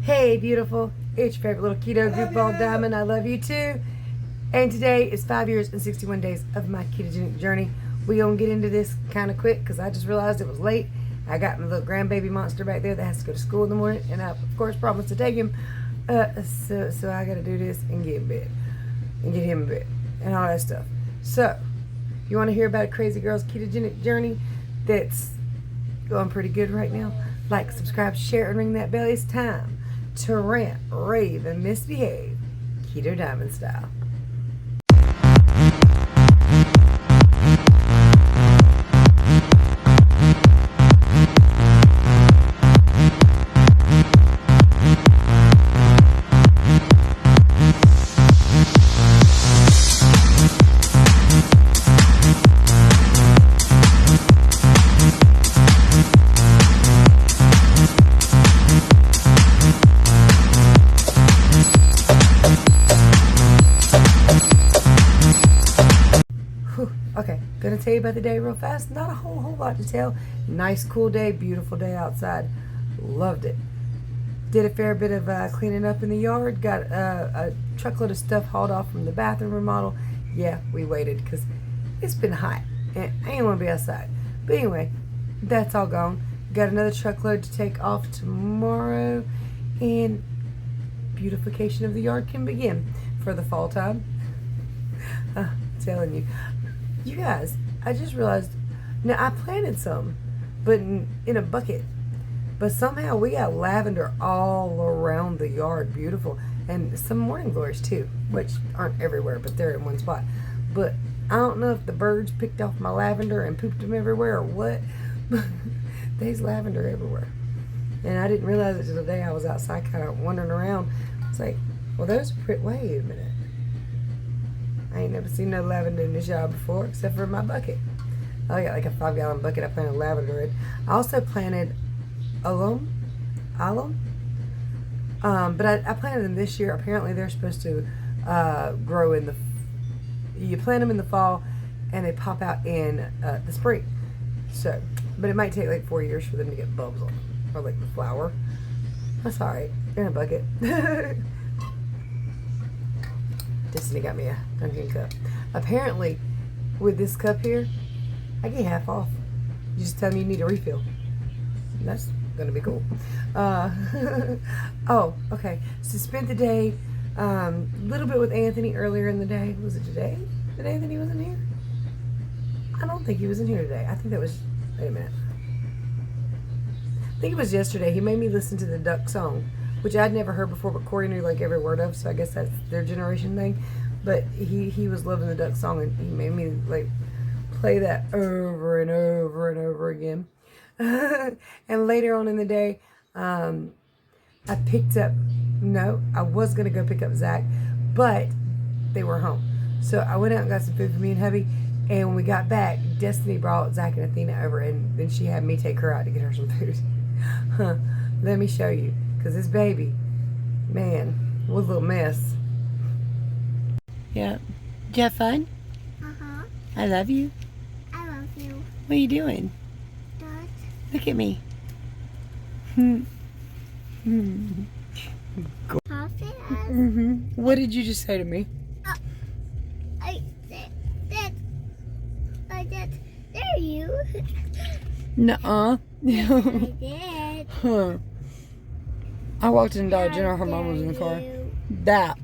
Hey beautiful, it's your favorite little keto group ball Diamond. I love you too. And today is 5 years and 61 days of my ketogenic journey. We gonna get into this kind of quick because I just realized it was late. I got my little grandbaby monster back there that has to go to school in the morning, and I of course promised to take him. So I gotta do this and get in bed and get him in bed and all that stuff. So you want to hear about a crazy girl's ketogenic journey that's going pretty good right now? Like, subscribe, share, and ring that bell. It's time to rant, rave, and misbehave, Keto Diamond style. Okay, gonna tell you about the day real fast. Not a whole lot to tell. Nice, cool day, beautiful day outside. Loved it. Did a fair bit of cleaning up in the yard. Got a truckload of stuff hauled off from the bathroom remodel. Yeah, we waited because it's been hot and I ain't want to be outside. But anyway, that's all gone. Got another truckload to take off tomorrow, and beautification of the yard can begin for the fall time. Telling you. You guys, I just realized, now I planted some, but in a bucket. But somehow we got lavender all around the yard, beautiful. And some morning glories too, which aren't everywhere, but they're in one spot. But I don't know if the birds picked off my lavender and pooped them everywhere or what, but there's lavender everywhere. And I didn't realize it till the day I was outside kind of wandering around. It's like, well, those are pretty, wait a minute. I ain't never seen no lavender in this yard before, except for my bucket. I got like a 5-gallon bucket I planted lavender in. I also planted alum. But I planted them this year. Apparently they're supposed to grow in you plant them in the fall and they pop out in the spring. So, but it might take like 4 years for them to get bulbs on them, or like the flower. That's alright. They're in a bucket. Destiny got me a Dunkin' cup. Apparently, with this cup here, I get half off. You just tell me you need a refill. That's gonna be cool. Oh, okay. So spent the day a little bit with Anthony earlier in the day. Was it today that Anthony wasn't here? I don't think he was in here today. I think that was, wait a minute. I think it was yesterday. He made me listen to the duck song, which I'd never heard before, but Corey knew like every word of, so I guess that's their generation thing. But he was loving the duck song, and he made me like play that over and over and over again. And later on in the day, I was gonna go pick up Zach, but they were home. So I went out and got some food for me and hubby, and when we got back, Destiny brought Zach and Athena over, and then she had me take her out to get her some food. Let me show you. Because this baby, man, was a little mess. Yeah. Did you have fun? Uh-huh. I love you. I love you. What are you doing? Dot. Look at me. What did you just say to me? I said, there you. Nuh-uh. I did. Huh. I walked in Dollar General. Her mom was in the car. That.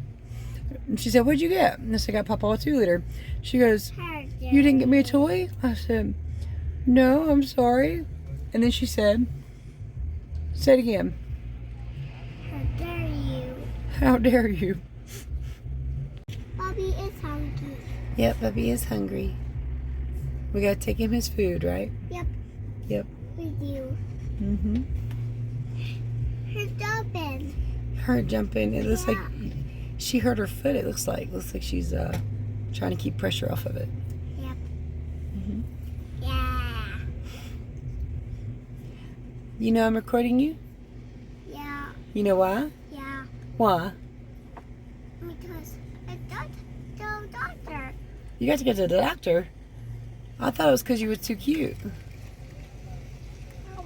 And she said, what'd you get? And I said, I got Papa a 2-liter. She goes, you didn't get me a toy? I said, no, I'm sorry. And then she said, say it again. How dare you? How dare you? Bobby is hungry. Yep, Bubby is hungry. We gotta take him his food, right? Yep. Yep. We do. Mm-hmm. Her jumping. Her jumping. It looks like she hurt her foot. It looks like she's trying to keep pressure off of it. Yep. Mm-hmm. Yeah. You know I'm recording you? Yeah. You know why? Yeah. Why? Because I got to the doctor. You got to go to the doctor? I thought it was because you were too cute.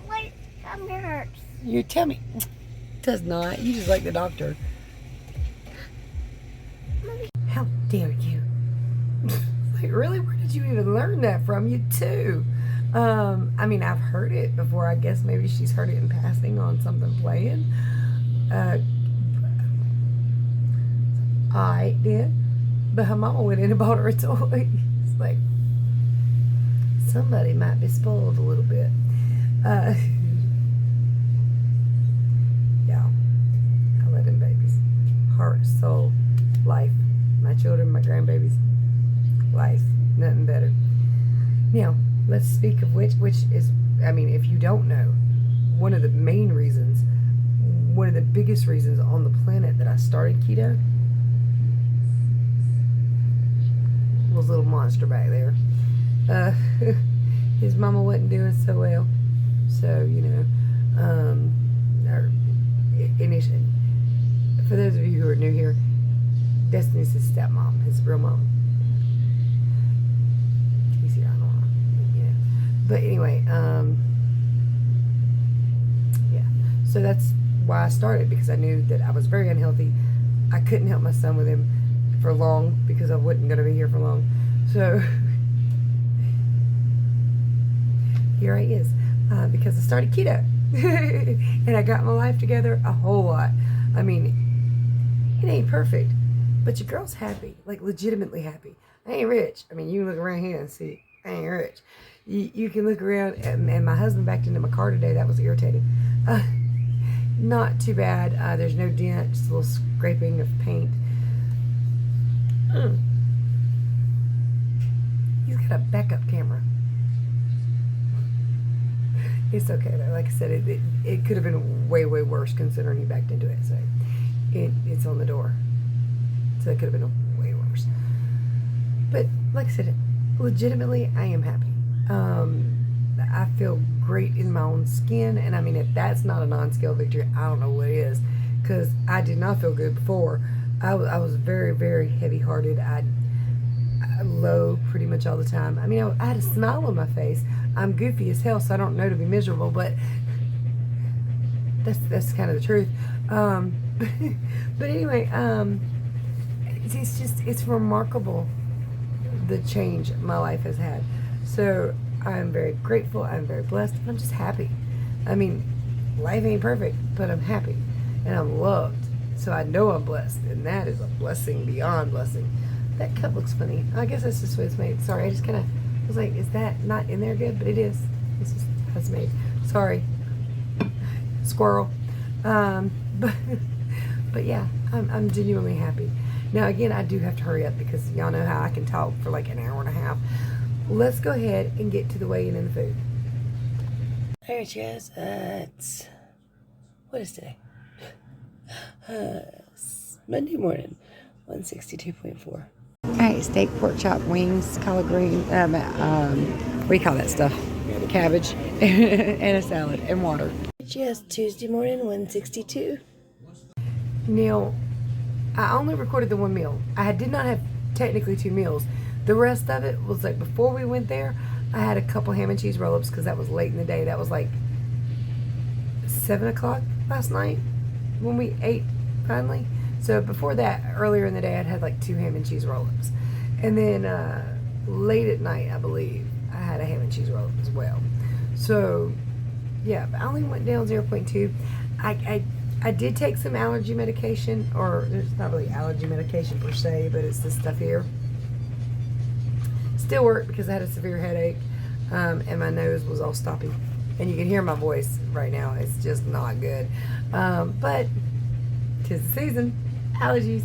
What tummy hurts? Your tummy. does not. You just like the doctor. How dare you? Like, really? Where did you even learn that from? You too. I mean, I've heard it before. I guess maybe she's heard it in passing on something playing. I did. But her mama went in and bought her a toy. It's like, somebody might be spoiled a little bit. Yeah. I love them babies. Heart, soul, life. My children, my grandbabies. Life. Nothing better. Now, let's speak of which is, I mean, if you don't know, one of the main reasons, one of the biggest reasons on the planet that I started keto was little monster back there. His mama wasn't doing so well. So, you know, initially, for those of you who are new here, Destiny's his stepmom, his real mom. He's here, I don't know. Yeah. But anyway, yeah. So that's why I started, because I knew that I was very unhealthy. I couldn't help my son with him for long because I wasn't going to be here for long. So here I is, because I started keto. And I got my life together a whole lot. I mean, it ain't perfect, but your girl's happy, like legitimately happy. I ain't rich. I mean, you can look around here and see I ain't rich. You can look around, and my husband backed into my car today. That was irritating. Not too bad. There's no dent, just a little scraping of paint. He's got a backup camera. It's okay though. Like I said, it could have been way worse considering he backed into it. So it's on the door. So it could have been way worse. But like I said, legitimately, I am happy. I feel great in my own skin, and I mean, if that's not a non-scale victory, I don't know what is, because I did not feel good before. I was very heavy-hearted. I low pretty much all the time. I mean, I had a smile on my face. I'm goofy as hell, so I don't know to be miserable, but that's kind of the truth. But anyway, it's remarkable the change my life has had. So I'm very grateful. I'm very blessed. I'm just happy. I mean, life ain't perfect, but I'm happy and I'm loved. So I know I'm blessed, and that is a blessing beyond blessing. That cup looks funny. I guess that's just what it's made. Sorry, I just kind of was like, is that not in there good? But it is. It's just how it's made. Sorry, squirrel. But yeah, I'm genuinely happy. Now again, I do have to hurry up because y'all know how I can talk for like an hour and a half. Let's go ahead and get to the weigh-in and the food. Alright, you guys, what is today? Monday morning, 162.4. Alright, steak, pork chop, wings, collard green, what do you call that stuff? Cabbage, and a salad, and water. Just Tuesday morning, 162. Now, I only recorded the one meal. I did not have technically 2 meals. The rest of it was like before we went there, I had a couple ham and cheese roll-ups because that was late in the day. That was like 7 o'clock last night when we ate finally. So before that, earlier in the day, I'd had like 2 ham and cheese roll-ups. And then late at night, I believe, I had a ham and cheese roll-up as well. So yeah, I only went down 0.2. I did take some allergy medication, or it's not really allergy medication per se, but it's this stuff here. Still worked because I had a severe headache, and my nose was all stoppy. And you can hear my voice right now. It's just not good. But 'tis the season. Allergies.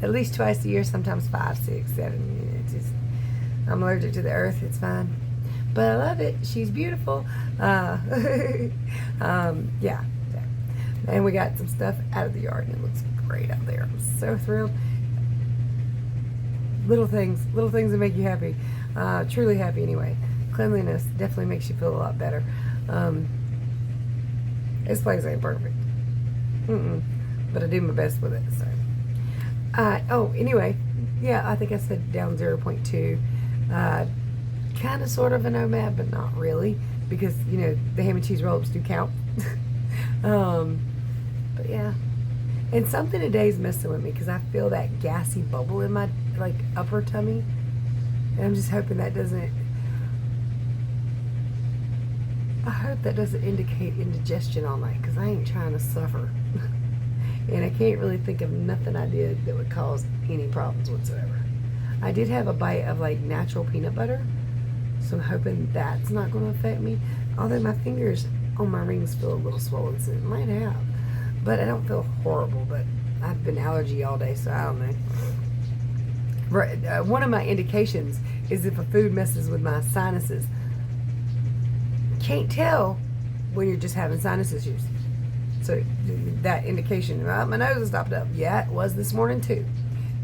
At least twice a year, sometimes 5, 6, 7. It's just, I'm allergic to the earth. It's fine. But I love it. She's beautiful. Yeah. And we got some stuff out of the yard, and it looks great out there. I'm so thrilled. Little things that make you happy. Truly happy anyway. Cleanliness definitely makes you feel a lot better. This place ain't perfect. But I do my best with it. So. Oh, anyway. Yeah, I think I said down 0.2. Kind of sort of an OMAD, but not really. Because, you know, the ham and cheese roll-ups do count. But yeah. And something today's messing with me because I feel that gassy bubble in my like upper tummy. And I'm just hoping that doesn't, I hope that doesn't indicate indigestion all night because I ain't trying to suffer. And I can't really think of nothing I did that would cause any problems whatsoever. I did have a bite of like natural peanut butter, so I'm hoping that's not going to affect me. Although my fingers on my rings feel a little swollen, so it might have. But I don't feel horrible, but I've been allergy all day, so I don't know. One of my indications is if a food messes with my sinuses. Can't tell when you're just having sinus issues. So that indication, my nose is stopped up. Yeah, it was this morning too.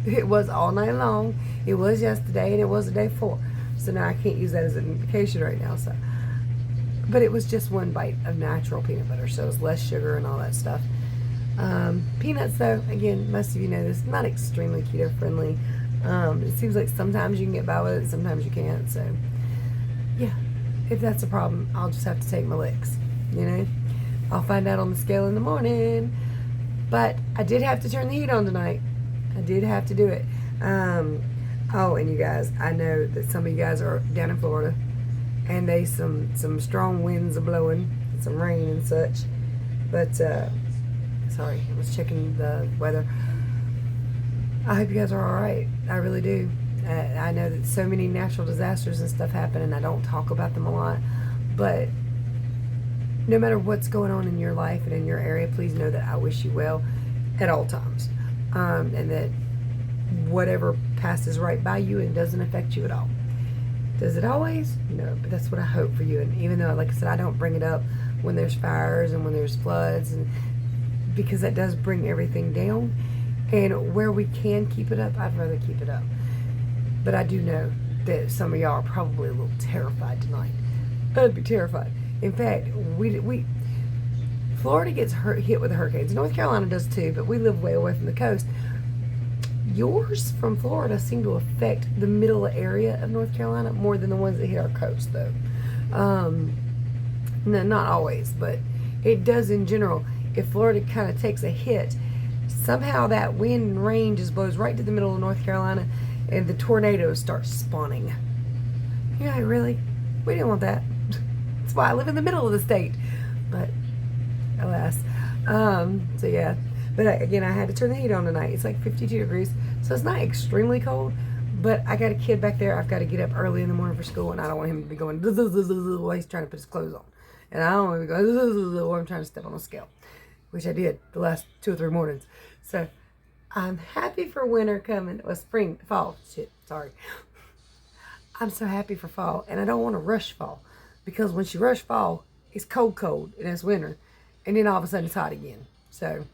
It was all night long. It was yesterday, and it was the day before. So now I can't use that as an indication right now. So, but it was just one bite of natural peanut butter, so it was less sugar and all that stuff. Peanuts, though, again, most of you know this, not extremely keto friendly. It seems like sometimes you can get by with it, sometimes you can't. So, yeah, if that's a problem, I'll just have to take my licks. You know, I'll find out on the scale in the morning. But I did have to turn the heat on tonight. I did have to do it. Oh, and you guys, I know that some of you guys are down in Florida, and they some strong winds are blowing, and some rain and such. But sorry, I was checking the weather. I hope you guys are all right. I really do. I know that so many natural disasters and stuff happen, and I don't talk about them a lot. But no matter what's going on in your life and in your area, please know that I wish you well at all times, and that whatever passes right by you and doesn't affect you at all. Does it always? No, but that's what I hope for you. And even though, like I said, I don't bring it up when there's fires and when there's floods, and because that does bring everything down. And where we can keep it up, I'd rather keep it up. But I do know that some of y'all are probably a little terrified tonight. I'd be terrified. In fact, Florida gets hit with hurricanes. North Carolina does too, but we live way away from the coast. Yours from Florida seem to affect the middle area of North Carolina more than the ones that hit our coast, though. No, not always, but it does in general. If Florida kind of takes a hit, somehow that wind and rain just blows right to the middle of North Carolina, and the tornadoes start spawning. Yeah, really? We didn't want that. That's why I live in the middle of the state. But, alas. So, yeah. But, again, I had to turn the heat on tonight. It's like 52 degrees. So, it's not extremely cold. But I got a kid back there. I've got to get up early in the morning for school. And I don't want him to be going while he's trying to put his clothes on. And I don't want him to go while I'm trying to step on a scale. Which I did the last 2 or 3 mornings. So, I'm happy for winter coming. Well, fall. Sorry. I'm so happy for fall. And I don't want to rush fall. Because once you rush fall, it's cold, and it's winter. And then all of a sudden it's hot again. So,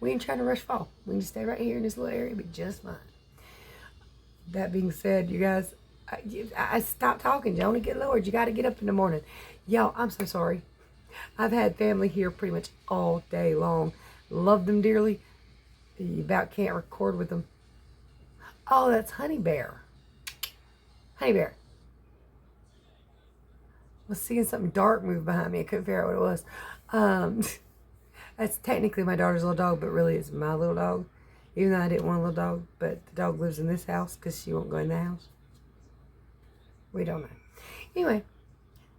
we ain't trying to rush fall. We can just stay right here in this little area and be just fine. That being said, you guys, I stopped talking. You only get lowered. You got to get up in the morning. Y'all, I'm so sorry. I've had family here pretty much all day long. Love them dearly. You about can't record with them. Oh, that's Honey Bear. Honey Bear. I was seeing something dark move behind me. I couldn't figure out what it was. That's technically my daughter's little dog, but really it's my little dog. Even though I didn't want a little dog, but the dog lives in this house because she won't go in the house. We don't know. Anyway,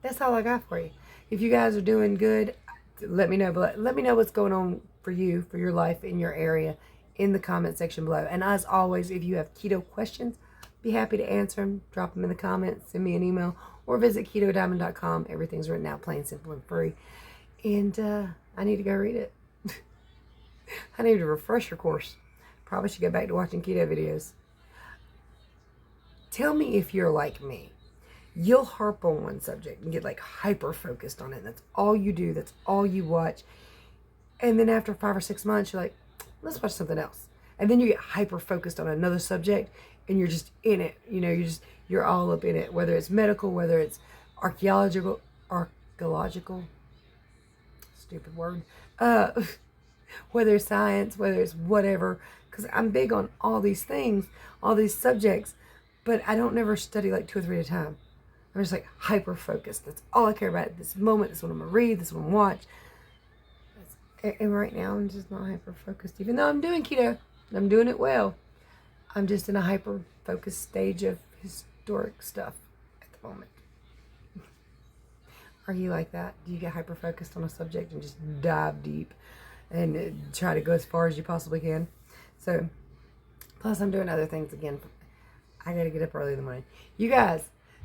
that's all I got for you. If you guys are doing good, let me know. But let me know what's going on for you, for your life in your area, in the comment section below. And as always, if you have keto questions, be happy to answer them. Drop them in the comments, send me an email, or visit KetoDiamond.com. Everything's written out plain, simple, and free. And I need to go read it. I need a refresher course. Probably should go back to watching keto videos. Tell me if you're like me. You'll harp on one subject and get like hyper focused on it. That's all you do. That's all you watch. And then after 5 or 6 months, you're like, let's watch something else. And then you get hyper focused on another subject and you're just in it. You know, you're all up in it. Whether it's medical, whether it's archaeological, stupid word. Whether it's science, whether it's whatever. Because I'm big on all these things, all these subjects. But I don't never study like 2 or 3 at a time. I'm just like hyper focused. That's all I care about at this moment. This is what I'm going to read. This is what I'm going to watch. That's And right now, I'm just not hyper focused. Even though I'm doing keto, I'm doing it well. I'm just in a hyper focused stage of historic stuff at the moment. Are you like that? Do you get hyper focused on a subject and just dive deep and try to go as far as you possibly can? So, plus I'm doing other things again. I gotta get up early in the morning. You guys,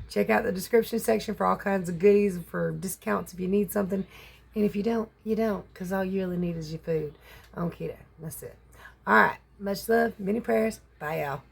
check out the description section for all kinds of goodies, for discounts if you need something. And if you don't, you don't, because all you really need is your food on keto. That's it. All right. Much love, many prayers. Bye, y'all.